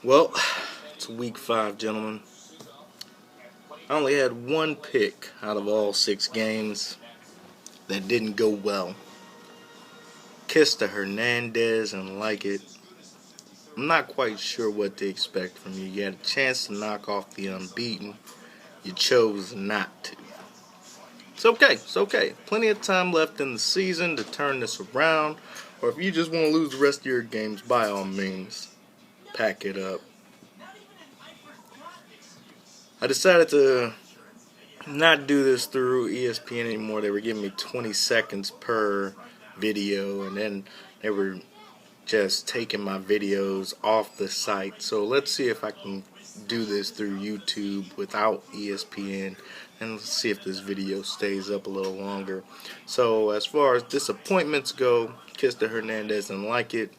Well, it's week 5, gentlemen. I only had one pick out of all 6 games that didn't go well. Kiss to Hernandez and like it. I'm not quite sure what to expect from you. You had a chance to knock off the unbeaten. You chose not to. It's okay. It's okay. Plenty of time left in the season to turn this around. Or if you just want to lose the rest of your games, by all means, pack it up. I decided to not do this through ESPN anymore. They were giving me 20 seconds per video, and then they were just taking my videos off the site. So let's see if I can do this through YouTube without ESPN, and let's see if this video stays up a little longer. So as far as disappointments go, Kiss to Hernandez and like it,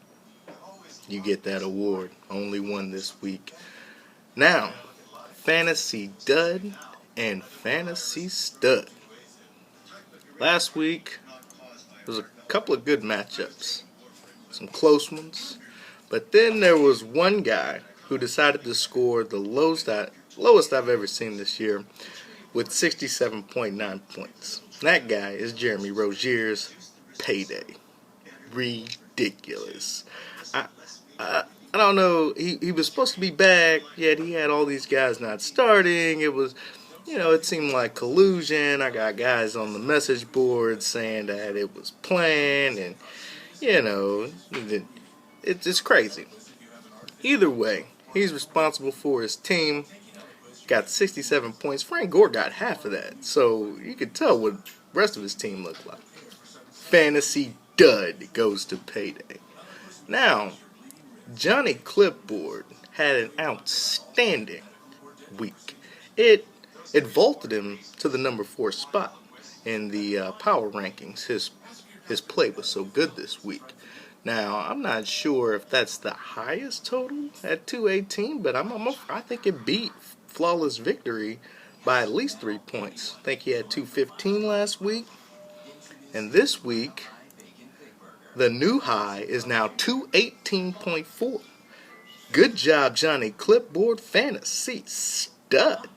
you get that award. Only one this week. Now, fantasy dud and fantasy stud. Last week, there was a couple of good matchups, some close ones, but then there was one guy who decided to score the lowest I've ever seen this year with 67.9 points. That guy is Jeremy Rozier's payday. Ridiculous. I don't know. He was supposed to be back, yet he had all these guys not starting. It seemed like collusion. I got guys on the message board saying that it was planned, and it's crazy. Either way, he's responsible for his team. Got 67 points. Frank Gore got half of that, so you could tell what the rest of his team looked like. Fantasy dud goes to payday. Now, Johnny Clipboard had an outstanding week. It vaulted him to the number 4 spot in the power rankings. His play was so good this week. Now, I'm not sure if that's the highest total at 218, but I think it beat Flawless Victory by at least 3 points. I think he had 215 last week. And this week, the new high is now 218.4. Good job, Johnny Clipboard. Fantasy stud.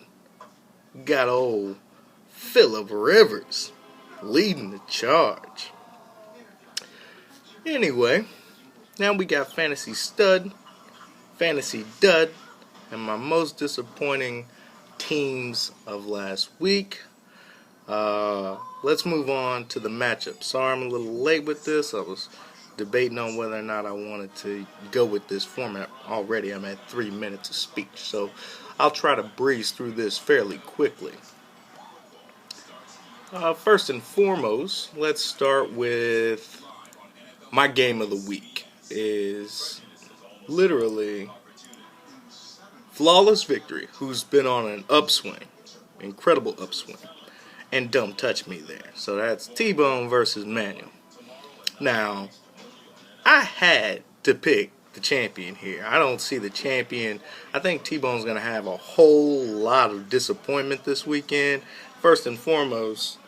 Got old Phillip Rivers leading the charge. Anyway, now we got fantasy stud, fantasy dud, and my most disappointing teams of last week. Let's move on to the matchup. Sorry I'm a little late with this. I was debating on whether or not I wanted to go with this format already. I'm at 3 minutes of speech, so I'll try to breeze through this fairly quickly. First and foremost, let's start with my game of the week. Is literally Flawless Victory, who's been on an upswing, incredible upswing, and Don't Touch Me there. So that's T-Bone versus Manuel. Now, I had to pick the champion here. I don't see the champion. I think T-Bone's going to have a whole lot of disappointment this weekend. First and foremost,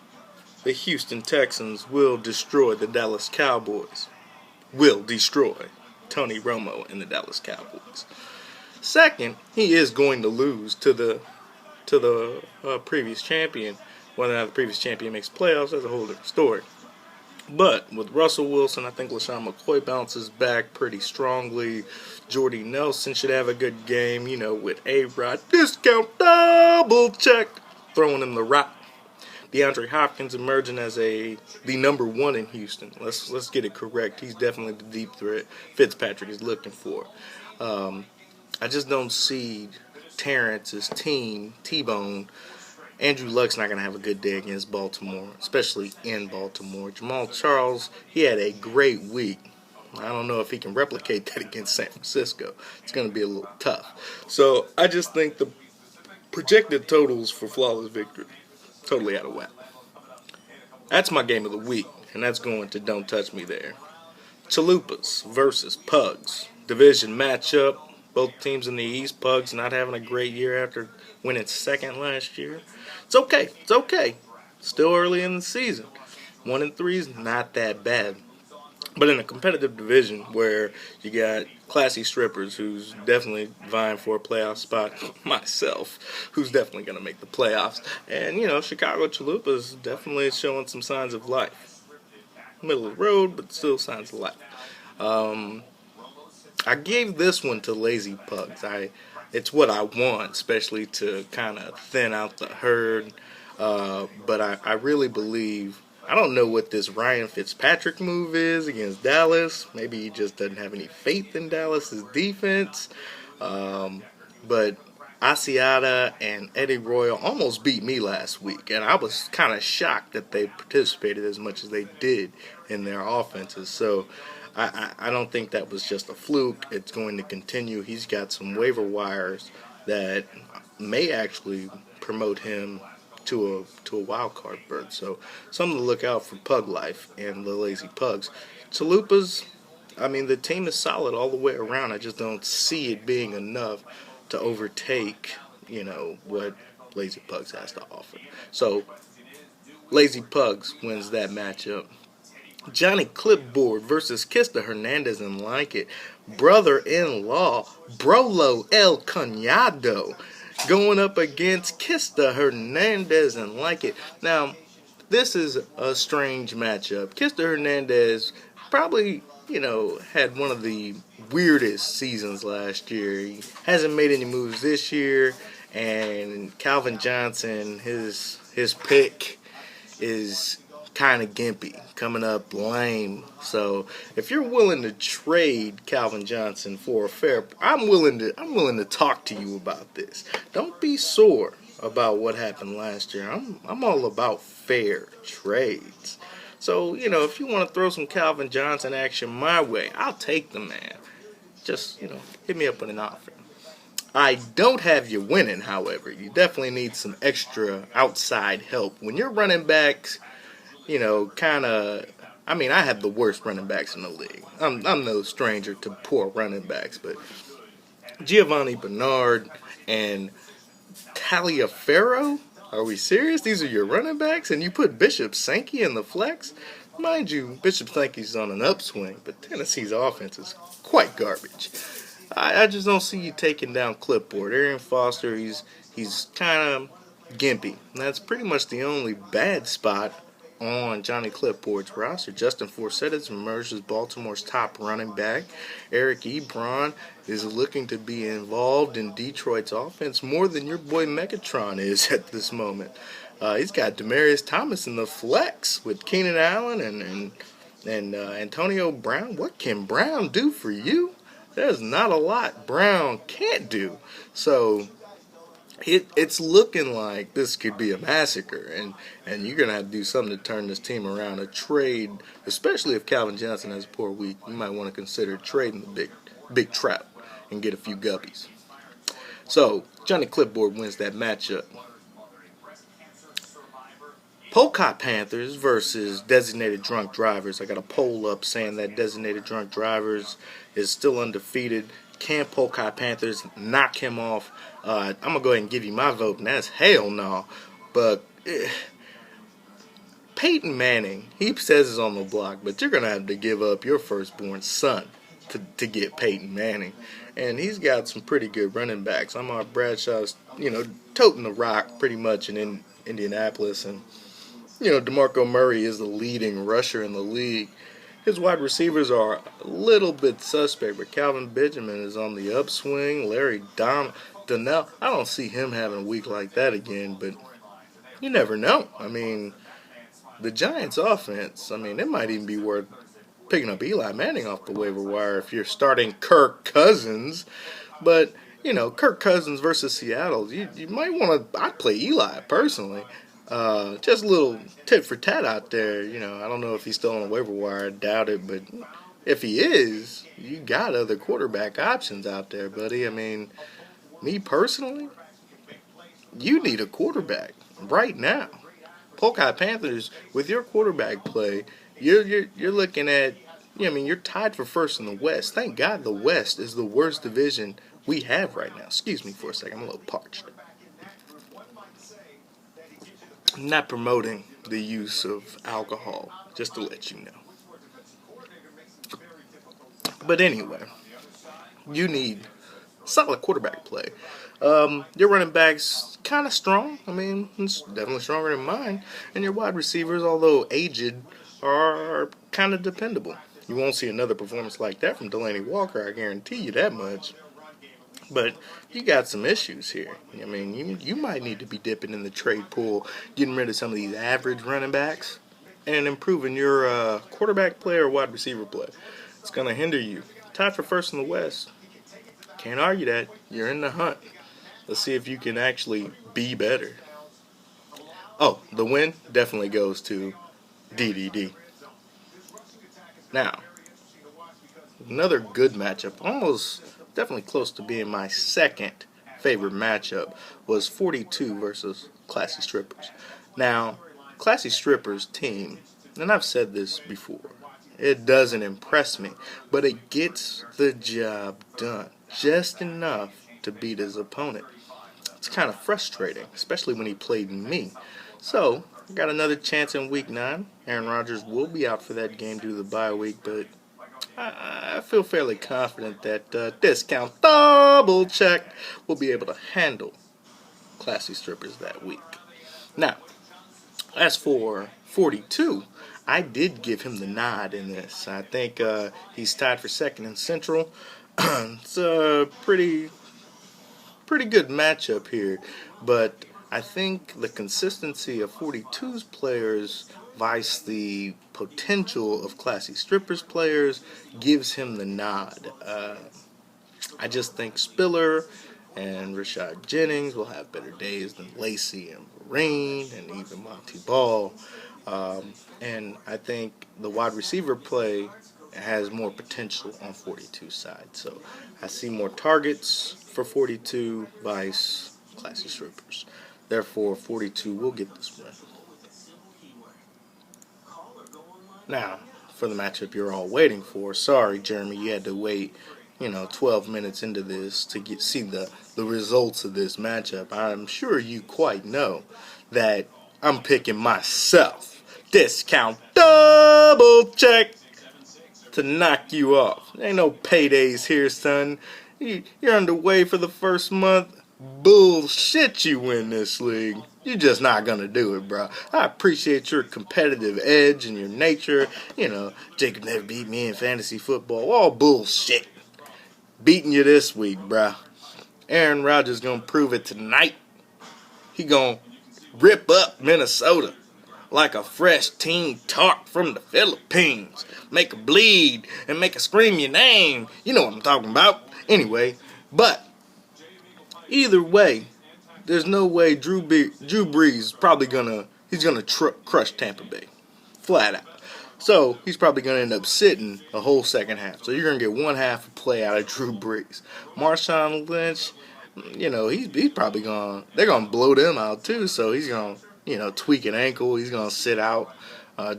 the Houston Texans will destroy the Dallas Cowboys. Will destroy Tony Romo and the Dallas Cowboys. Second, he is going to lose to the previous champion. Whether or not the previous champion makes playoffs, that's a whole different story. But with Russell Wilson, I think LaShawn McCoy bounces back pretty strongly. Jordy Nelson should have a good game, with A-Rod discount double check, throwing him the rock. DeAndre Hopkins emerging as the number 1 in Houston. Let's get it correct. He's definitely the deep threat Fitzpatrick is looking for. I just don't see Terrence's team, T-Bone. Andrew Luck's not going to have a good day against Baltimore, especially in Baltimore. Jamal Charles, he had a great week. I don't know if he can replicate that against San Francisco. It's going to be a little tough. So I just think the projected totals for Flawless Victory, totally out of whack. That's my game of the week, and that's going to Don't Touch Me there. Chalupas versus Pugs. Division matchup. Both teams in the East. Pugs not having a great year after winning second last year. It's okay. It's okay. Still early in the season. 1-3 is not that bad. But in a competitive division where you got classy strippers who's definitely vying for a playoff spot, myself, who's definitely going to make the playoffs, and Chicago Chalupa's definitely showing some signs of life. Middle of the road, but still signs of life. Um, I gave this one to Lazy Pugs. It's what I want, especially to kind of thin out the herd. But I really believe, I don't know what this Ryan Fitzpatrick move is against Dallas. Maybe he just doesn't have any faith in Dallas's defense. But Asiata and Eddie Royal almost beat me last week, and I was kind of shocked that they participated as much as they did in their offenses. So I don't think that was just a fluke. It's going to continue. He's got some waiver wires that may actually promote him to a wild card berth. So something to look out for Pug Life and the Lazy Pugs. Chalupas, I mean, the team is solid all the way around. I just don't see it being enough to overtake, what Lazy Pugs has to offer. So Lazy Pugs wins that matchup. Johnny Clipboard versus Kista Hernandez and Like Brother-in-law, Brolo El Cuñado, going up against Kista Hernandez and Like Now, this is a strange matchup. Kista Hernandez probably, had one of the weirdest seasons last year. He hasn't made any moves this year, and Calvin Johnson, his pick is kind of gimpy, coming up lame. So if you're willing to trade Calvin Johnson for a fair, I'm willing to talk to you about this. Don't be sore about what happened last year. I'm all about fair trades. So, if you want to throw some Calvin Johnson action my way, I'll take the man. Just, hit me up with an offer. I don't have you winning, however. You definitely need some extra outside help. When your running backs, kind of, I have the worst running backs in the league. I'm no stranger to poor running backs, but Giovanni Bernard and Taliaferro? Are we serious? These are your running backs? And you put Bishop Sankey in the flex? Mind you, Bishop Sankey's on an upswing, but Tennessee's offense is quite garbage. I just don't see you taking down Clipboard. Arian Foster, he's kind of gimpy. And that's pretty much the only bad spot on Johnny Clipboard's roster. Justin Forsett has emerged as Baltimore's top running back. Eric Ebron is looking to be involved in Detroit's offense more than your boy Megatron is at this moment. He's got Demaryius Thomas in the flex with Keenan Allen and Antonio Brown. What can Brown do for you? There's not a lot Brown can't do. So it's looking like this could be a massacre, and you're going to have to do something to turn this team around. A trade, especially if Calvin Johnson has a poor week, you might want to consider trading the big trout and get a few guppies. So, Johnny Clipboard wins that matchup. Polka Panthers versus Designated Drunk Drivers. I got a poll up saying that Designated Drunk Drivers is still undefeated. Can Polka Panthers knock him off? I'm going to go ahead and give you my vote, and that's hell no. But Peyton Manning, he says it's on the block, but you're going to have to give up your firstborn son to get Peyton Manning. And he's got some pretty good running backs. Ahmad Bradshaw's, toting the rock pretty much in Indianapolis. And, DeMarco Murray is the leading rusher in the league. His wide receivers are a little bit suspect, but Calvin Benjamin is on the upswing. Larry Donnell, I don't see him having a week like that again, but you never know. The Giants' offense, it might even be worth picking up Eli Manning off the waiver wire if you're starting Kirk Cousins. But, Kirk Cousins versus Seattle, you might want to, I'd play Eli personally. Just a little tit for tat out there. I don't know if he's still on the waiver wire. I doubt it, but if he is, you got other quarterback options out there, buddy. Me personally, you need a quarterback right now. Polka Panthers, with your quarterback play, you're looking at, you're tied for first in the West. Thank God the West is the worst division we have right now. Excuse me for a second, I'm a little parched. I'm not promoting the use of alcohol, just to let you know. But anyway, you need solid quarterback play. Your running back's kind of strong. I mean, it's definitely stronger than mine. And your wide receivers, although aged, are kind of dependable. You won't see another performance like that from Delaney Walker, I guarantee you that much. But you got some issues here. I mean, you might need to be dipping in the trade pool, getting rid of some of these average running backs, and improving your quarterback play or wide receiver play. It's going to hinder you. Tied for first in the West. Can't argue that. You're in the hunt. Let's see if you can actually be better. Oh, the win definitely goes to DDD. Now, another good matchup, almost definitely close to being my second favorite matchup, was 42 versus Classy Strippers. Now, Classy Strippers team, and I've said this before, it doesn't impress me, but it gets the job done just enough to beat his opponent. It's kind of frustrating, especially when he played me. So, got another chance in Week 9. Aaron Rodgers will be out for that game due to the bye week, but I feel fairly confident that Discount Double Check will be able to handle Classy Strippers that week. Now, as for 42, I did give him the nod in this. I think he's tied for second in Central. It's a pretty good matchup here, but I think the consistency of 42's players vice the potential of Classy Strippers players gives him the nod. I just think Spiller and Rashad Jennings will have better days than Lacey and Vereen and even Monty Ball. And I think the wide receiver play has more potential on 42's side. So I see more targets for 42 vice Classy Strippers. Therefore, 42 will get this win. Now, for the matchup you're all waiting for, sorry, Jeremy, you had to wait 12 minutes into this to see the results of this matchup. I'm sure you quite know that I'm picking myself. Discount Double Check to knock you off. Ain't no paydays here, son. You're underway for the first month. Bullshit, you win this league. You're just not gonna do it, bro. I appreciate your competitive edge and your nature. Jacob never beat me in fantasy football. All bullshit. Beating you this week, bro. Aaron Rodgers gonna prove it tonight. He gonna rip up Minnesota like a fresh teen tart from the Philippines. Make a bleed and make a scream your name. You know what I'm talking about. Anyway, but either way, there's no way Drew Brees is probably gonna crush Tampa Bay, flat out. So he's probably gonna end up sitting a whole second half. So you're gonna get one half of play out of Drew Brees. Marshawn Lynch, he's probably they're gonna blow them out too. So he's gonna tweak an ankle. He's gonna sit out.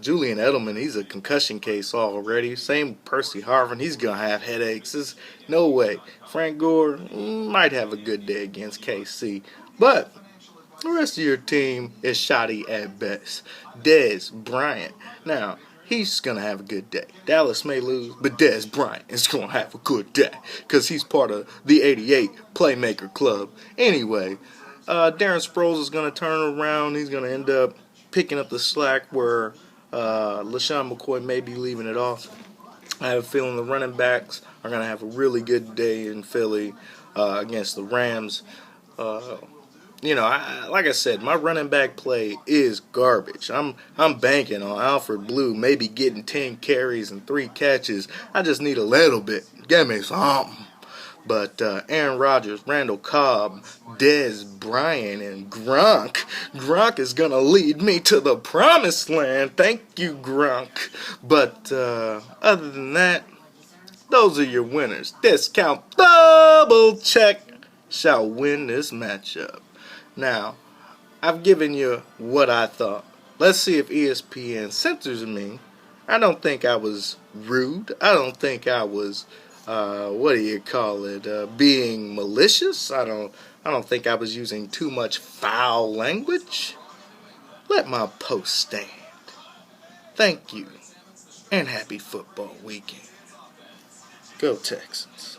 Julian Edelman, he's a concussion case already. Same Percy Harvin, he's going to have headaches. There's no way. Frank Gore might have a good day against KC. But the rest of your team is shoddy at best. Dez Bryant. Now, he's going to have a good day. Dallas may lose, but Dez Bryant is going to have a good day because he's part of the 88 Playmaker Club. Anyway, Darren Sproles is going to turn around. He's going to end up picking up the slack where LaShawn McCoy may be leaving it off. I have a feeling the running backs are going to have a really good day in Philly against the Rams. Like I said, my running back play is garbage. I'm banking on Alfred Blue maybe getting 10 carries and 3 catches. I just need a little bit. Give me something. But Aaron Rodgers, Randall Cobb, Dez Bryant, and Gronk. Gronk is going to lead me to the promised land. Thank you, Gronk. But other than that, those are your winners. Discount Double Check shall win this matchup. Now, I've given you what I thought. Let's see if ESPN censors me. I don't think I was rude. I don't think I was being malicious. I don't think I was using too much foul language. Let my post stand. Thank you, and happy football weekend. Go Texans.